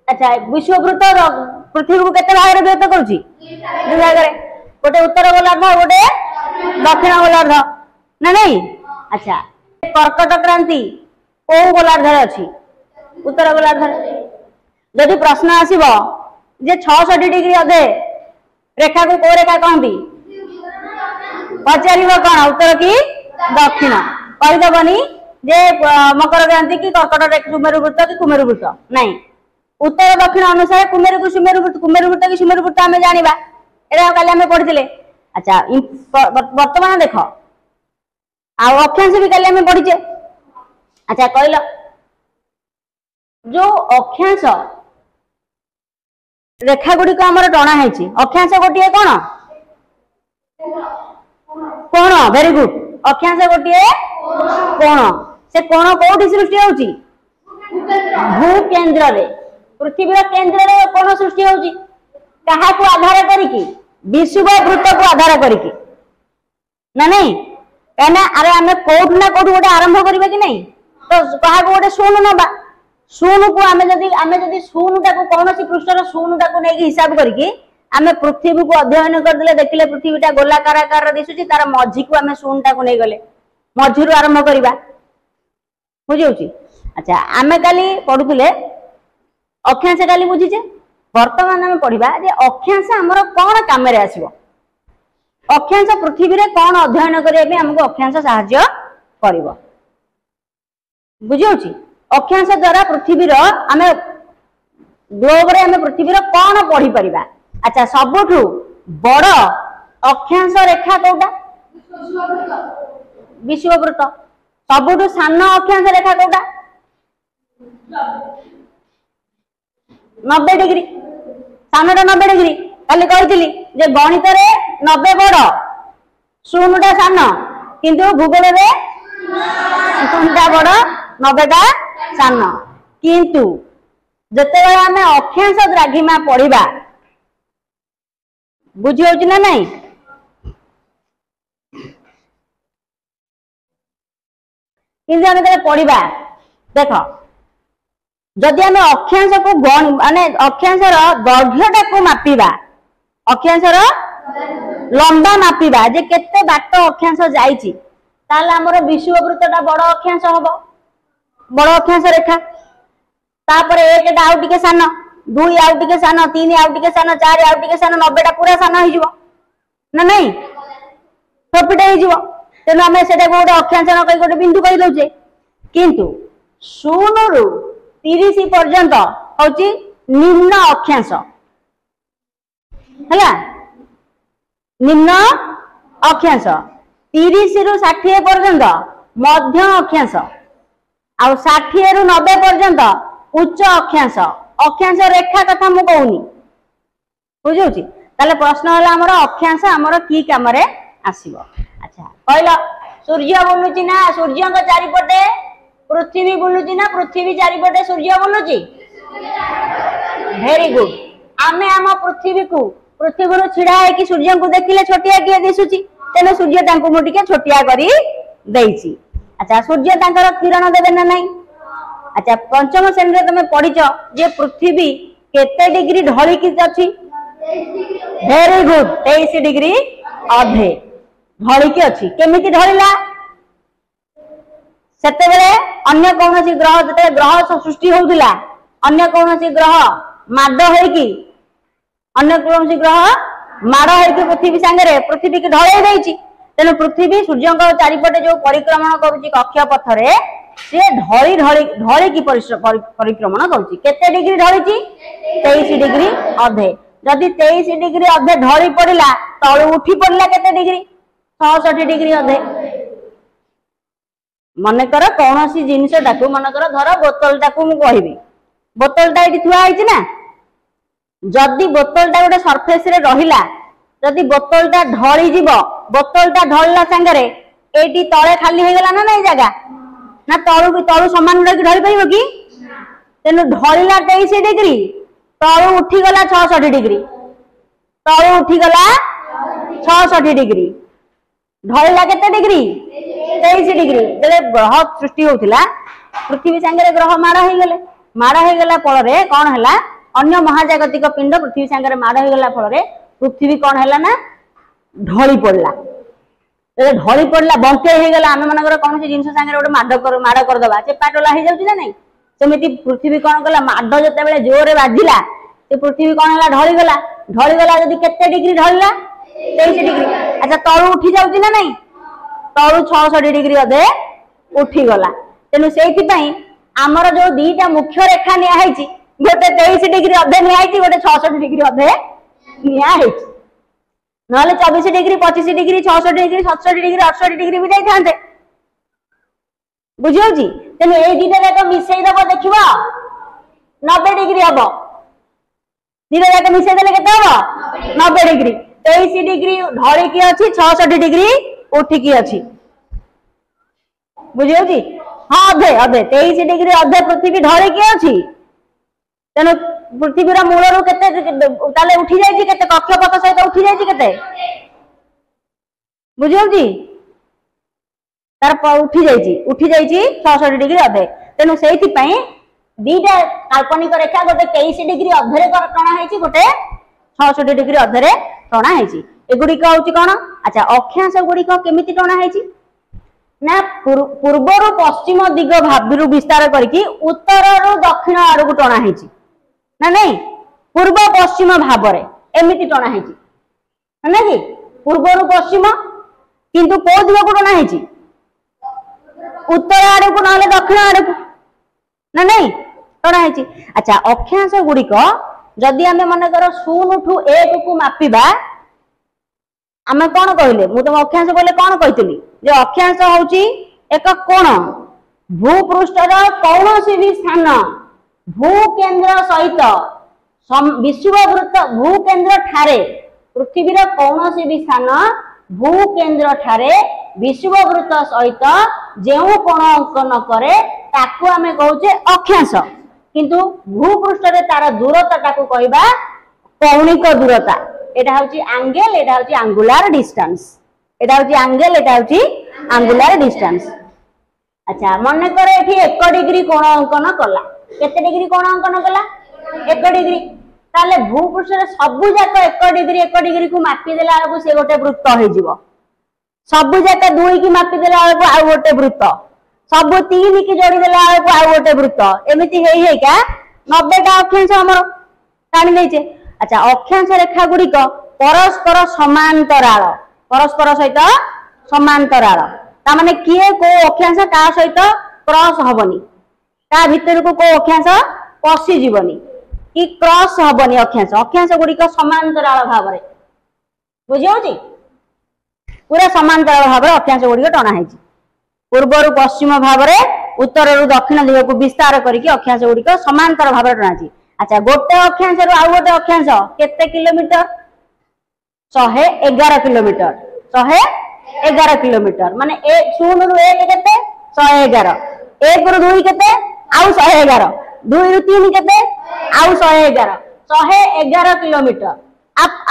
अच्छा विश्ववृत्त पृथ्वी को केते भाग रे विभक्त करूची दु भाग रे गोटे उत्तर गोलार्ध गोटे दक्षिण गोलार्ध ना नहीं। अच्छा कर्कट क्रांति को गोलार्ध रे अछि उत्तर गोलार्ध रे जदि प्रश्न आसीबो जे 66 डिग्री अधे रेखा को रेखा कहंती पचारिबो कोन उत्तर की दक्षिण कहिदबनी जे मकर क्रांति की कर्कट सुमेरु वृत्त की कुमेरु वृत्त नहीं उत्तर दक्षिण अनुसार कुमेरु को सुमेरु वृत्त की सुमेरु वृत्त हमें जानिबा एरा काले हमें पढ़िथिले। अच्छा वर्तमान देखो आ अक्षांश भी काले हमें पढ़िचे। अच्छा कहलो जो अक्षांश रेखा गुडी को हमर टणा हैछि अक्षांश गोटिए कोन कोण वेरी गुड अक्षांश गोटिए कोण से कोण कोठी सृष्टि होउची भू केंद्र रे पृथ्वी केंद्र रे कोण सृष्टि होउची कहा को आधार करिकी विषुववृत्त को आधार करिकी ना नहीं कहना अरे हमें कोठ ना कोठ गोटे आरंभ करबा कि नहीं तो कहा को गोटे शून्य नबा शून्य को आमे जदी शून्य टाको कोनोसी पृष्ठर शून्य टाको नै हिसाब करिकी आमे पृथ्वी को अध्ययन करदिले देखिले पृथ्वीटा गोलाकार आकार दिसुची तार मझी को आमे शून्य टाको नै गले मझीरु आरंभ करबा बुझिउची। अच्छा आमे काली पढुतिले अक्षांश काली बुझीचे वर्तमान आमे पढिबा जे अक्षांश हमर कोन काम रे आसीबो अक्षांश पृथ्वी रे कोन अध्ययन करिया बे हमको अक्षांश सहाय्य करिवो बुझिउची। अक्षांश द्वारा पृथ्वी रो आमे ग्लोब रे आमे पृथ्वी रो कोन पढि परिबा। अच्छा सबठु बड़ अक्षांश रेखा कोटा विषुववृत्त सबठु सान अक्षांश रेखा कोटा 90 डिग्री सानटा 90 डिग्री काली कहितली जे गणित रे 90 बड़ शून्यटा सान किंतु भूगोल रे शून्यटा बड़ 90टा सान किंतु जते बेला हमें अक्षांश द्राघिमा पढ़िबा बुझी होची ना नहीं किंतु हमें पढ़िबा देख जदि हमें अक्षांश को माने अक्षांशर दैर्घ्यटा को मापिबा अक्षांशर लंबा मापिबा जे केते बाट अक्षांश जाईची ताले हमर विषुववृत्तटा बड़ अक्षांश हबो बड़ अक्षांश रेखा तापर 1 टा आउ टिके सान 2 आउ टिके सान 3 आउ टिके सान 4 आउ टिके सान 90 टा पूरा सान हो जिवो ना नहीं छोटटा हो जिवो तेनो हमें सेटा गोटे अक्षांश न कहि गोटे बिंदु कहि दउचे किंतु 0 रु 30 पर्यंत होची निम्न अक्षांश हला निम्न अक्षांश 30 रु 60 पर्यंत मध्य अक्षांश आ 60 रु 90 पर्यंत उच्च अक्षांश अक्षांश रेखा कथा मु कहूनी बुझुची ताले प्रश्न होला हमर अक्षांश हमर की काम रे आसीबो। अच्छा कहला सूर्य बुलुची ना सूर्य को चारिपटे पृथ्वी बुलुची ना पृथ्वी चारिपटे सूर्य बुलुची वेरी गुड आमे हम पृथ्वी को पृथ्वी रो छिड़ा है कि सूर्य को देखिले छोटिया किए दिसुची तेने सूर्य तांको मु टिके छोटिया करी देइची। अच्छा सूर्य तांकर किरण देबे ना नहीं। अच्छा पंचम श्रेणी रे तमे पढिचो जे पृथ्वी केते डिग्री ढळी कि अछि वेरी गुड 23 डिग्री अधे ढळी कि अछि केमिति ढळिला सेते बेले अन्य कोनोसी ग्रह जते ग्रह सृष्टि होउदिला अन्य कोनोसी ग्रह माड होई कि अन्य कोनोसी ग्रह माड होई कि पृथ्वी संगे पृथ्वी के ढळै देइची तेनु पृथ्वी सूर्य को चारिपटे जो परिक्रमण करूची कक्ष पथरे से ढळी ढळी ढळी की परिक्रमण करूची केते डिग्री ढळीची 23 डिग्री अधे जदि 23 डिग्री अधे ढळी पड़िला तळु उठी पड़िला केते डिग्री 66 डिग्री अधे मन कर कोनोसी जिनिस टाकू मन कर धर बोतल टाकू मु कहिबी बोतल टा एठी थुआ आइची ना जदि बोतल टा गोटे सरफेस रे रहिला जदि बोतल टा ढळी जीवो बोतल टा ढळला संगे एटी तळे खाली हे गेला ना नहीं जगह ना तळु समान रही ढळी परिबो कि तेनु ढळिला 23 डिग्री तळु उठी गला 66 डिग्री तळु उठी गला 66 डिग्री ढळिला केते डिग्री 23 डिग्री जेले ग्रह सृष्टि होतिला पृथ्वी संगे ग्रह माड़ हे गला फल रे कोन हला अन्य महाजागतिक पिंड पृथ्वी सांगे माड़ हो गला फल पृथ्वी कौन है ना ढली पड़ला ढली पड़ला बंटे हो गला आम मन कौन से जिन सांगे गोटे माड़ करदे चेपाटोला हो जाऊँ ना नहीं सेमती पृथ्वी कौन कला माड़ जो जोर बाजिला से पृथ्वी कौन है ढली गला जदि केते डिग्री ढलला 23 डिग्री अच्छा तलू उठी जाऊँ ना नहीं तलू 66 डिग्री अधे उठी गला तेणु से आमर जो दीटा मुख्य रेखा निया गोटे 23 डिग्री अधे निया गोटे 66 डिग्री अधे निया ना 24 degree 25 degree 66 degree 67 degree 68 degree भी जाते बुझे तेणु ये दीटा जाक मिसेदब देख 90 डिग्री हम दीटा जाक मिसेदेले के हम 90 डिग्री 23 डिग्री ढलिकी अच्छी 66 डिग्री उठिकी अच्छी बुझे हाँ अधे अधे 23 डिग्री अधे पृथ्वी ढलिकी अच्छी तेणु पृथ्वीर मूलरू के उठी जाइए केते कक्षपथ सहित उठी जाइए केते बुझे तार उठी जाइए 66 डिग्री अधे तेणु से दीटा काल्पनिक रेखा गोटे 23 डिग्री अधे टणा है गोटे 66 डिग्री अधे टणा है एगुड़िक हूँ कौन अच्छा अक्षांश गुड़िक केमिति टणा है ना पूर्वर पश्चिम दिग भाव विस्तार करके उत्तर रु दक्षिण आड़ को टणा है ना नहीं पूर्व पश्चिम भाव एमती टणा है ना कि पूर्वर पश्चिम किंतु कौ दिग को टणा है उत्तर आड़ को ना दक्षिण आड़ को ना नहीं टणा है अच्छा अक्षांश गुड़िक जदि आम मनकर 0 ठू 1 को मापिबा आम कौन कहले मु तुम अक्षांश कहले कौन कही जो अक्षांश हूँ एक कोण भूपृष्ठर कौन भी स्थान भूकेन्द्र सहित विषुववृत्त भूकेन्द्र ठारे पृथ्वीर कौन भी स्थान भूकेन्द्र ठारे विषुववृत्त सहित जो कोण अंकन करे ताकू आम कहूचे अक्षांश किंतु भूपृष्ठ तार दूरता कहवा कौणिक दूरता एटा हूँ एंगल एटा हूँ एंगुलर डिस्टेंस एटा हूँ एंगल एटा हूँ एंगुलर डिस्टेंस अच्छा मन कर 1 डिग्री कोण अंकन कला केते डिग्री कोण अंकन कला 1 डिग्री ताले भूपृष्ठ सबु जाक 1 डिग्री को मापी देला बेलू से गोटे वृत्त हो सबु जाक 2 की मापी देला बेलू आउ गोटे वृत्त सबु 3 की जोड़ी देला बेलू आउ गोटे वृत्त एमती हेका 90टा अक्षांश हमर टाणी देचे अच्छा अक्षांश रेखा गुड़िक परस्पर समांतराल परस्पर सहित समांतराल तामाने किए को अक्षांश का सहित क्रॉस हबनी ता भीतर को अक्षांश पशि जीवनी कि क्रॉस हबनी अक्षांश अक्षांश गुड़िक समांतराल भाव बुझी पूरा समांतराल भाव अक्षांश गुड़िक टणा है पूर्व पश्चिम भाव उत्तर रु दक्षिण दिग को विस्तार करके अक्षांश गुड़िक समांतर भाव टणा अच्छा गोटे अक्षांश रु आउ गोटे अक्षांश केते किलोमीटर 111 किलोमीटर 111 किलोमीटर माने 0 रु 1 केते 111 1 रु 2 केते आउ 111 2 रु 3 केते आउ 111 111 किलोमीटर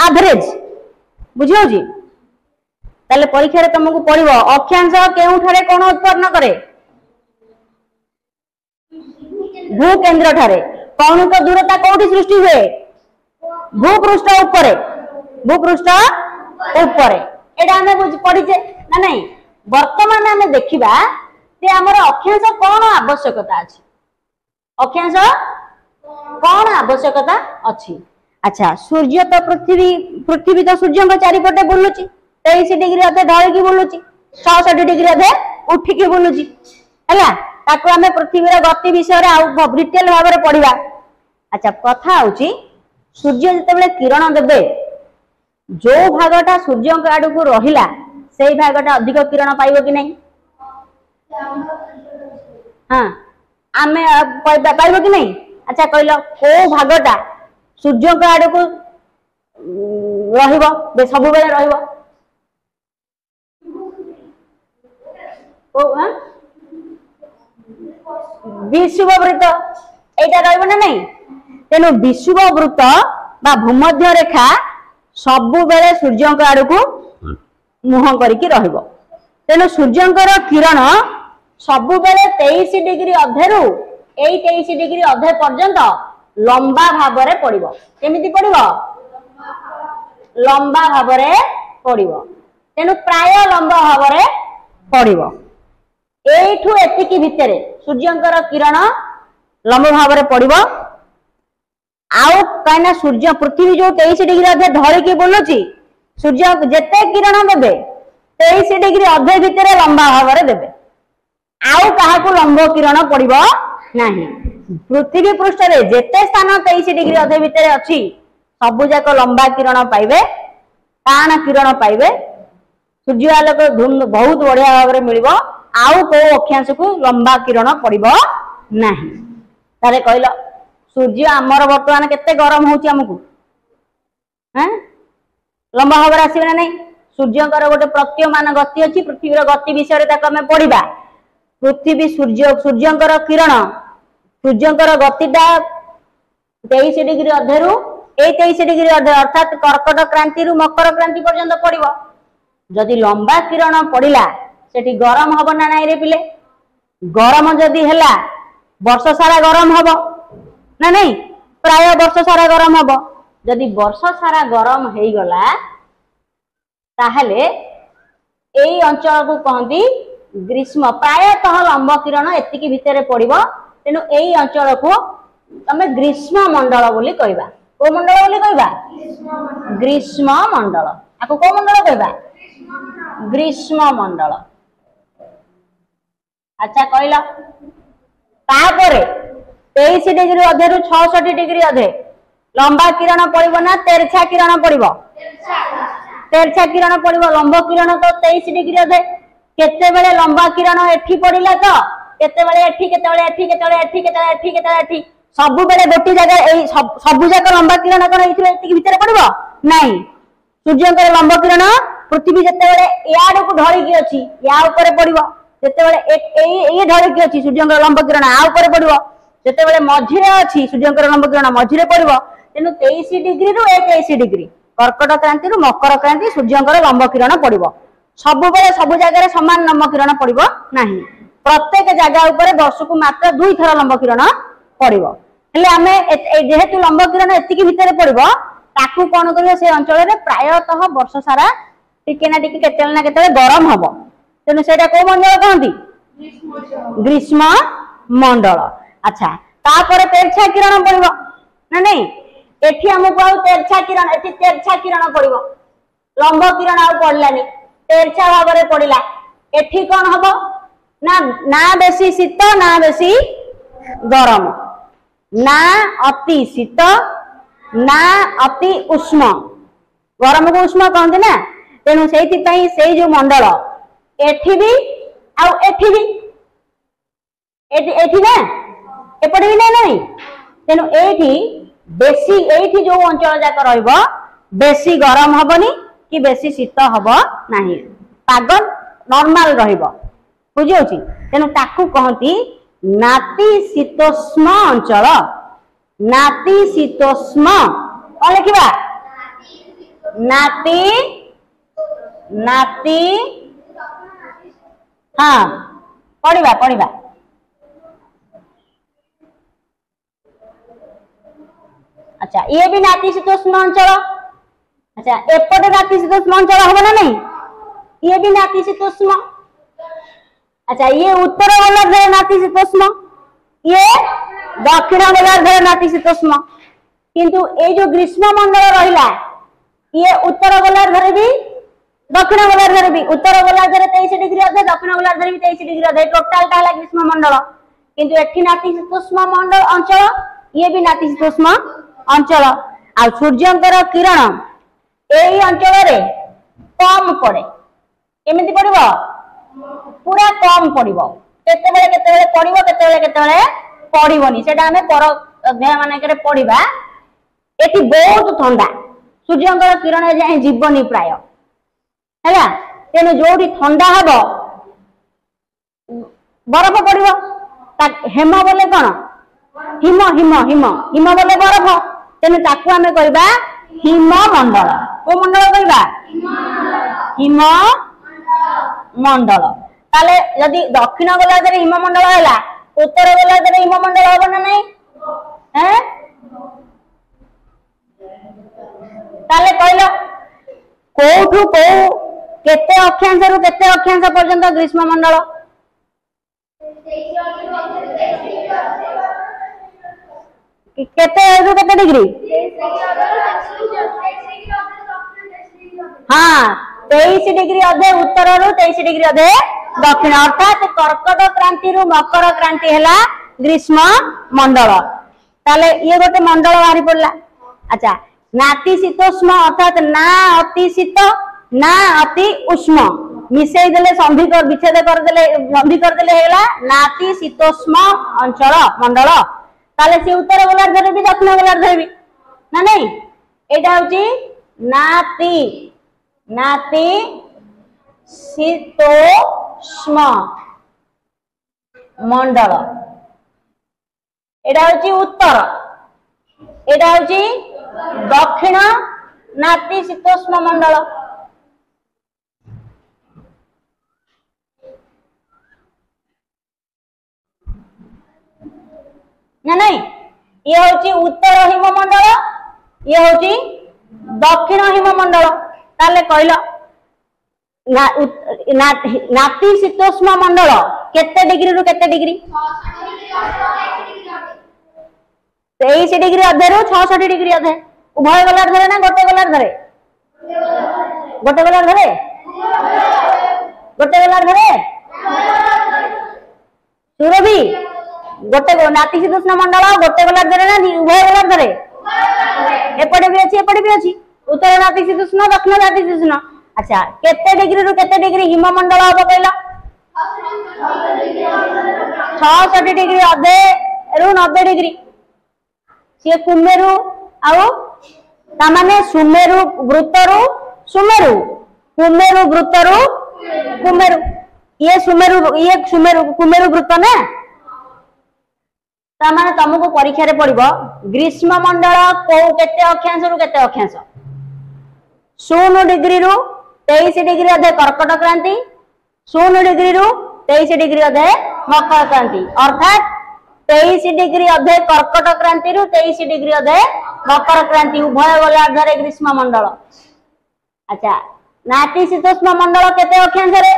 एवरेज बुझियो जी ताले परीक्षा रे तुमको पड़िबो अक्षांश केउठारे कोन उत्पन्न करे भूकेन्द्र ठारे कौणिक दूरता कौटी सृष्टि हुए भूपृष्ठ ऊपर एटा हमें पढ़ीचे ना नहीं वर्तमान हमें देखिबा जे हमर अक्षांश कौन आवश्यकता अछि अक्षांश कौन आवश्यकता अछि अच्छा सूर्य तो पृथ्वी तो सूर्य को चारिपटे बुलुची 23 डिग्री अधे ढलिकी बुलुची 66 डिग्री अधे उठिकी बुलुची हैला ताको हमें पृथ्वीर गति विषय आउ डिटेल भाव में पढ़ा अच्छा कथा हूँ सूर्य जिते किरण देवे जो भागटा सूर्य आड़ को रहा से भागटा अधिक किरण पाइब कि नहीं हाँ आम पाइब कि नहीं अच्छा कहल को भागटा सूर्य आड़ को सब बेले विषुववृत्त एटा रहइबो ना नहीं तेनु विषुववृत्त बा भूमध्य रेखा सबु बेले सूर्य आड़ को मुह करके रहिबो तेनु सूर्यंकर किरण सबु बेले 23 डिग्री अधेरु 23 डिग्री अधे पर्यंत लंबा भाबरे पड़िबो केमिति पड़िबो लंबा भाबरे पड़िबो तेनु प्राय लंबा भाबरे पड़िबो एठु एतिकी भितरे सूर्यंकर किरण लंबा भाबरे पड़िबो आउ काइना सूर्य पृथ्वी जो 23 डिग्री अधे धरी के बोलुची सूर्य जेते किरण देबे 23 डिग्री अधे भितरे लंबा भाबरे देबे आउ काहाकू लंबा किरण पड़िबो नाही पृथ्वी पृष्ठ रे जेते स्थान 23 डिग्री अधे भितरे अछि सबु जाक लंबा किरण पाइबे टाण किरण पाइबे सूर्य आलोक बहुत बढ़िया भाव मिल आउ को अक्षांश को लंबा किरण पड़िबो नाही तारे कहलो सूर्य आमर वर्तमान केते गरम होउची हमकु हैं लंबा भाव आसीबे ना नहीं सूर्यंकर गोटे प्रत्यमान गति अछि पृथ्वी रो गति विषय रे ताक हमें पढ़िबा पृथ्वी सूर्यंकर किरण सूर्यंकर गतिटा 23 डिग्री अधेरु 23 डिग्री अधे अर्थात कर्कट क्रांति रु मकर क्रांति पर्यंत पड़िबो जदि लंबा किरण पड़िला सेठी गरम हबो ना नाही रे पिले गरम जदि हैला वर्ष सारा गरम हबो ना नहीं प्राय वर्ष सारा गरम हबो जदि वर्ष सारा गरम हेई गला ताहले एई अंचल को कहंती ग्रीष्म प्रायतः लंबा किरण एतिकी भितरे पड़िबो तेनु एई अंचल को तमे ग्रीष्म मंडल बोली कहबा को मंडल बोली कहबा ग्रीष्म मंडल आको को मंडल कहबा ग्रीष्म मंडल अच्छा कहला तापरे 23 डिग्री अधे रु 66 डिग्री अधे लंबा किरण पड़िबो ना तेरछा किरण पड़िबो तेरछा किरण पड़िबो लंबा किरण तो 23 डिग्री अधे केते बेले लंबा किरण एठी पड़िला तो केते बेले एठी केते बेले एठी केते बेले एठी केते बेले एठी केते बेले एठी सबु बेले गोटी जगह एई सबु जगह लंबा किरण कोन एठी एतिकी भितर पड़िबो नाही सूर्यंकर लंबा किरण पृथ्वी जते बेले याड को ढळी की अछि या ऊपर पड़िबो जते बेले एई ढळी की अछि सूर्यंकर लंबा किरण आ ऊपर पड़िबो जते बेले मझिरे अछि सूर्यंकर लंबा किरण मझिरे पड़िबो तेनु 23 डिग्री रु 21 डिग्री कर्कट क्रांति रु मकर क्रांति सूर्यंकर लंबा किरण पड़िबो सबु बेले सबु जगह समान लंबा किरण पड़िबो नाही प्रत्येक जगह ऊपर वर्ष को मात्र 2 थर लंबा किरण पड़िबो हेले आमे जेहेतु लंबा किरण एतिकी भितरे पड़िबो ताकू कोन करियो से अंचल रे प्रायतः वर्ष सारा टिके ना टिके केतेल ना केतेल गरम हबो तेनु सेटा को मंडल कहंती ग्रीष्म मंडल अच्छा तापर तेरछा किरण पड़िबो ना नहीं एठी हमकु आ तेरछा किरण एठी तेरछा किरण पड़िबो लंबा किरण आ पड़लानी तेरछा भाबरे पड़िला एठी कोन हबो ना ना बेसी शीत ना बेसी गरम ना अति शीत ना अति उष्ण गरम को उष्ण कहते ना तेणु से जो मंडल एठी भी आ एठी भी एठी ना एपटे भी नहीं तेणु एठी बेसी एठी जो अंचल जाक रहइबो बेसी गरम हबनी कि बेसी शीत हबो नाही पाग नॉर्मल रहइबो बुझी होची तेणु ताकू कहती नातिशीतोष्ण अंचल नातिशीतोष्ण कौन लिखा नाति नाति हाँ पढ़िबा पढ़िबा अच्छा ये भी नातिशीतोष्ण अंचल अच्छा एपटे नातिशीतोष्ण अंचल हबो ना नहीं ये भी नातिशीतोष्ण अच्छा ये उत्तर गोलार्ध नातिशीतोष्ण ये दक्षिण गोलार्ध नातिशीतोष्ण किंतु ए जो ग्रीष्म मंडल रहिला ये उत्तर गोलार्ध रे भी दक्षिण गोलार्ध रे भी उत्तर गोलार्ध रे 23 डिग्री अधे दक्षिण गोलार्ध रे भी 23 डिग्री अधे टोटल टा ग्रीष्म मंडल किंतु एठी नातिशीतोष्ण मंडल अंचल ये भी नातिशीतोष्ण अंचल आ सूर्यंकर किरण एई अंचल रे कम पड़े केमिति पड़िबो पूरा कम पड़िबो केते बेले पड़िबोनी सेटा हमें पर अध्याय मानकरे पढ़िबा एठी बहुत ठंडा सूर्यंकर किरण जाए जीवनी प्राय हैला तेनु जोडी ठंडा हबो बरफ पड़िबो हेम बोले कोन हिम हिम हिम हिम बोले बरफ तेनु ताकू हमें कहबा हिम मंडल को मंडल कहबा हिम मंडल ताले यदि दक्षिण गोलार्ध रे हिम मंडल हैला उत्तर गोलार्ध रे हिम मंडल होबो ना नहीं हैं कोठू को केते अक्षांश रु केते अक्षांश पर्यंत ग्रीष्म मंडल केते रु केते डिग्री हाँ 23 डिग्री अधे उत्तर रु 23 डिग्री अधे दक्षिण अर्थात कर्कट क्रांति रु मकर क्रांति है ग्रीष्म मंडल ताले ये गोटे मंडल बाहरी पड़ला। अच्छा नातिशीतोष्ण अर्थात ना अति शीत ना अति उष्ण मिसई देले संधि कर विच्छेद कर देले संधि कर देले हेला नातिशीतोष्ण अंचल मंडल ताले से उत्तर गोलार्ध रे भी दक्षिण गोलार्ध रे भी ना नहीं एटा होची नाति नाति शीतोष्ण मंडल एटा होची उत्तर एटा होची दक्षिण नातिशीतोष्ण मंडल ना नहीं ये होची उत्तर हिममंडल ये होची दक्षिण हिममंडल ताले कहलो नातिशीतोष्ण मंडल केते डिग्री रु केते डिग्री 23 डिग्री अधे रु 66 डिग्री अधे उभय गोलार्ध रे ना गोटे गोलार्ध रे गोटे गोलार्ध रे गोटे गोलार्ध रे सुरभि गोटे नातिशीतोष्ण मंडल गोटे गोलार्ध रे ना उभय गोलार्ध रे एपटे भी अछि उत्तर नातिशीतोष्ण दक्षिण नातिशीतोष्ण। अच्छा केते डिग्री रु केते डिग्री हिममंडल हबो कहला 66 डिग्री अधे रु 90 डिग्री सी कुमेरु आउ तामाने सुमेरु वृत्तरु सुमेरु कुमेरु वृत्तरु कुमेरु ये सुमेरु कुमेरु वृत्त ना तामाने तुमको परीक्षा रे पड़िबो ग्रीष्म मंडल को केते अक्षांश रु केते अक्षांश 0 डिग्री रु 23 डिग्री अधे कर्कट क्रांति 0 डिग्री रु 23 डिग्री अधे मकर क्रांति अर्थात 23 डिग्री अधे कर्कट क्रांति रु 23 डिग्री अधे मकर क्रांति उभय गोलार्ध रे ग्रीष्म मंडल। अच्छा नातिशीतोष्ण मंडल केते अक्षांश रे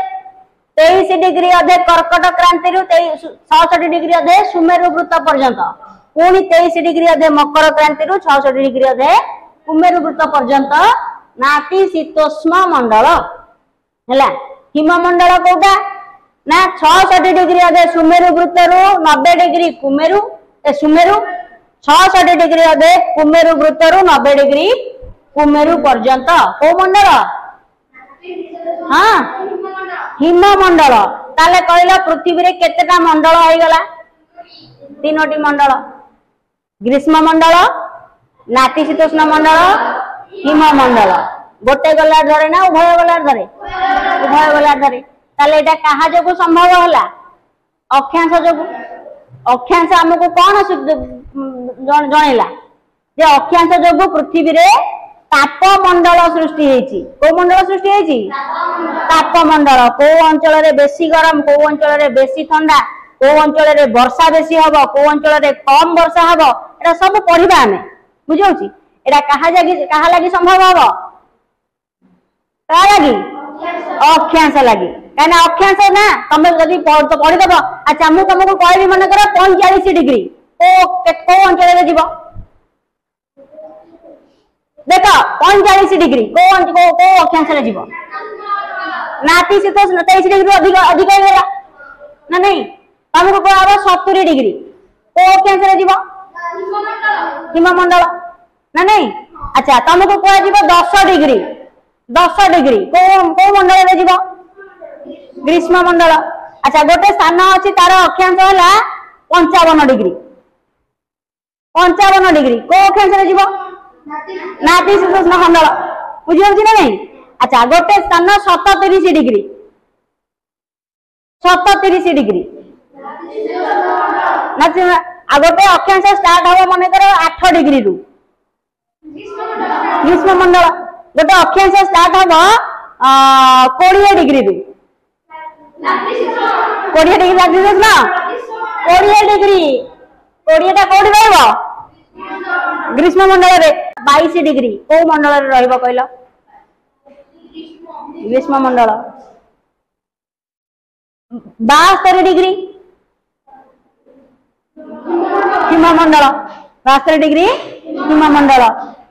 23 डिग्री अधे कर्कट क्रांति रु 66 डिग्री अधे सुमेरु वृत्त पर्यंत पुणी 23 डिग्री अधे मकर क्रांति रु 66 डिग्री अधे कुमेरु वृत्त पर्यंत नातिशीतोष्ण मंडल हैला। हिममंडल कोटा ना 66 डिग्री अधे सुमेरु वृत्त रु 90 डिग्री कुमेरु सुमेरु 66 डिग्री अधे कुमेरु वृत्त रु 90 डिग्री कुमेरु पर्यंत को मंडल हाँ हिममंडल ताले कहला पृथ्वी रे केतेटा मंडल होई गला 3टी मंडल ग्रीष्म मंडल नातिशीतोष्ण मंडल हिममंडल गोटे गोलार्ध रे ना उभय गोलार्ध रे उभय गोलार्ध रे ताले एटा कहा जोगु संभव होला अक्षांश जोगु अक्षांश हमको कोन जणैला जे अक्षांश जोगु पृथ्वी रे तापमंडल सृष्टि हेची को मंडल सृष्टि हेची तापमंडल को अंचल रे बेसी गरम को अंचल रे बेसी ठंडा को अंचल रे वर्षा बेसी हबो को अंचल रे कम वर्षा हबो एटा सब पढिबा हमें बुझौची एटा कहा लागी संभव हबो का लागी अक्षांश लागी कहना अक्षांश ना तुम जदी पढि देबो। अच्छा मु तुमको कहबी मन कर 45 डिग्री को अंचल रे जीवो देखो 45 डिग्री को अक्षांश रे जीवो नातिशीतोष्ण 23 डिग्री अधिक अधिक होला ना नहीं तुमको कहबो 70 डिग्री को अक्षांश रे जीवो हिममंडल ना नहीं। अच्छा तुमको कह जीवो 10 डिग्री को मंडल रे जीवो ग्रीष्म मंडल। अच्छा गोटे स्थान अछि तार अक्षांश होला 55 डिग्री को अक्षांश रे जीवो नातिशीतोष्ण मंडल बुझियौ कि नहीं। अच्छा गोटे स्थान 37 डिग्री आ गोटे अक्षांश स्टार्ट हबो माने कर 8 डिग्री रु ग्रीष्म मंडल गोटे अक्षांश स्टार्ट हबो 20 डिग्री रु 20 डिग्री नातिशीतोष्ण 20 डिग्री 20 टा कोडी रहबो ग्रीष्म मंडल रे 22 डिग्री को मंडल रे रहबो कहलो ग्रीष्ममंडल 72 डिग्री हिममंडल 72 डिग्री हिममंडल।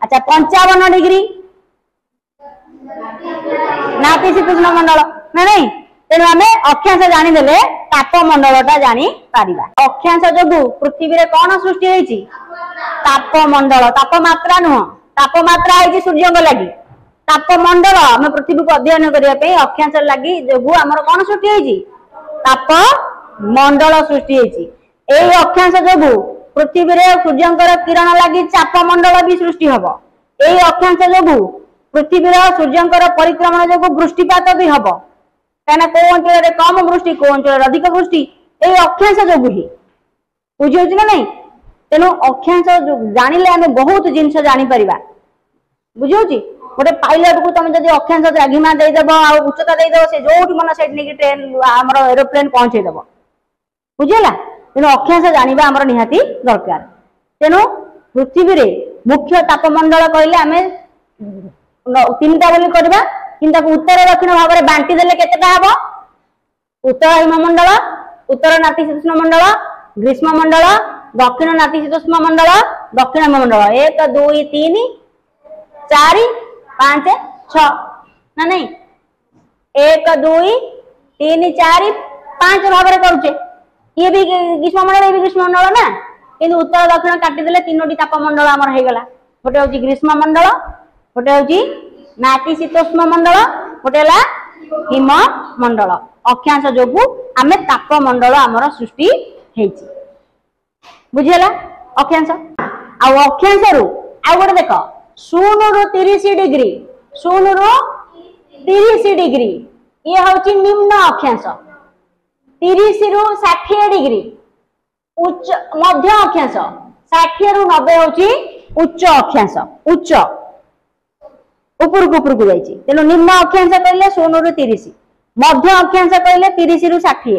अच्छा 55 डिग्री नातिशीतोष्ण मंडल ना नहीं। तेणु आम अक्षांश जानीदे तापमंडलटा जानी पारिबा। अक्षांश जोगु पृथ्वी रे कौन सृष्टि होईची तापमंडल। तापमात्रा नुह तापमात्रा है सूर्य लगी तापमंडल आम पृथ्वी को अध्ययन करने अक्षांश लगी जोगु आमर कौन सृष्टि होईची तापमंडल सृष्टि होईची। एई अक्षांश जोगु पृथ्वी रे सूर्यंकर किरण लगी चापमंडल भी सृष्टि हबो। एई अक्षांश जोगु पृथ्वी रे सूर्यंकर परिक्रमण जोगु वृष्टिपात भी हबो। कहना को अंचल कम वृष्टि को अंचल अधिक वृष्टि एई अक्षांश जोगु ही बुझी ना नहीं। तेणु अक्षांश जानिले आमे बहुत जिनस जानी परिबा बुझी। गोटे पायलट को तुम जब अक्षांश द्राघिमा देदेव आ उच्चता देदेव से जो मन से ट्रेन आमर एरोप्लेन पहुंचेदेव बुझेगा। तेणु अक्षांश जानिबा आमर निहाती दरकार। तेणु पृथ्वी रे मुख्य तापमंडल कहले आमे तीनटा बोली करबा किंतु उत्तर दक्षिण भाव में बांटी देले केतेटा हबो उत्तर हिममंडल उत्तर नातिशीतोष्ण मंडल ग्रीष्ममंडल दक्षिण नातिशीतोष्ण मंडल दक्षिण हिममंडल 1 2 3 4 5 6 ना नहीं 1 2 3 4 5 भाव में करूचे। ये भी ग्रीष्ममंडल ये भी ग्रीष्ममंडल ना किंतु उत्तर दक्षिण काटी देले तीनोटी तापमंडल आमर हो गला। गोटे होची ग्रीष्ममंडल गोटे होची नातिशीतोष्ण मंडल गोटे हिममंडल। अक्षांश जोगु आमे तापमंडल आमर सृष्टि हेची बुझेला अक्षांश। आ अक्षांश रु आ गोटे देख 0 रु 30 डिग्री 0 रु 30 डिग्री ये होची निम्न अक्षांश। 30 रु 60 डिग्री उच्च मध्य अक्षांश 60 रु 90 होची उच्च अक्षांश उच्च ऊपर को जाइए। तेणु निम्न अक्षांश कहले 0 रु 30 मध्य अक्षांश कहले 30 रु 60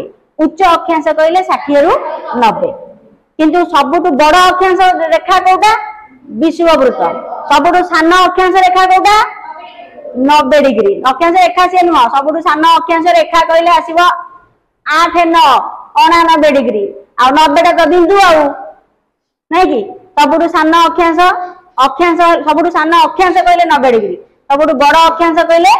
उच्च अक्षांश कहले 60 रु 90 किंतु सबुठु बड़ अक्षांश रेखा कोटा विषुववृत्त सबुठु सान अक्षांश रेखा कोटा 90 डिग्री अक्षांश रेखा से नुह सबुठु सान अक्षांश रेखा कहले आसीबो 8 9 99 डिग्री आ 90 टा बिंदु आ नहीं कि सबुठु सान अक्षांश अक्षांश सबुठु सान अक्षांश कहले 90 डिग्री सबुठु बड़ अक्षांश कहले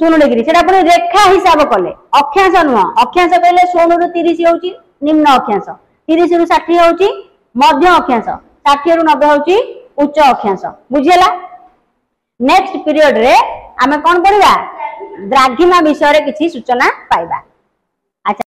0 डिग्री सेटा पुनी रेखा हिसाब कले अक्षांश नुह अक्षांश कहले 0 रु 30 होची निम्न अक्षांश 30 रु 60 होची मध्य अक्षांश 60 रु 90 होची उच्च अक्षांश बुझेला। नेक्स्ट पीरियड रे आमे कोन पढिबा द्राघिमा विषय रे किछि सूचना पाइबा।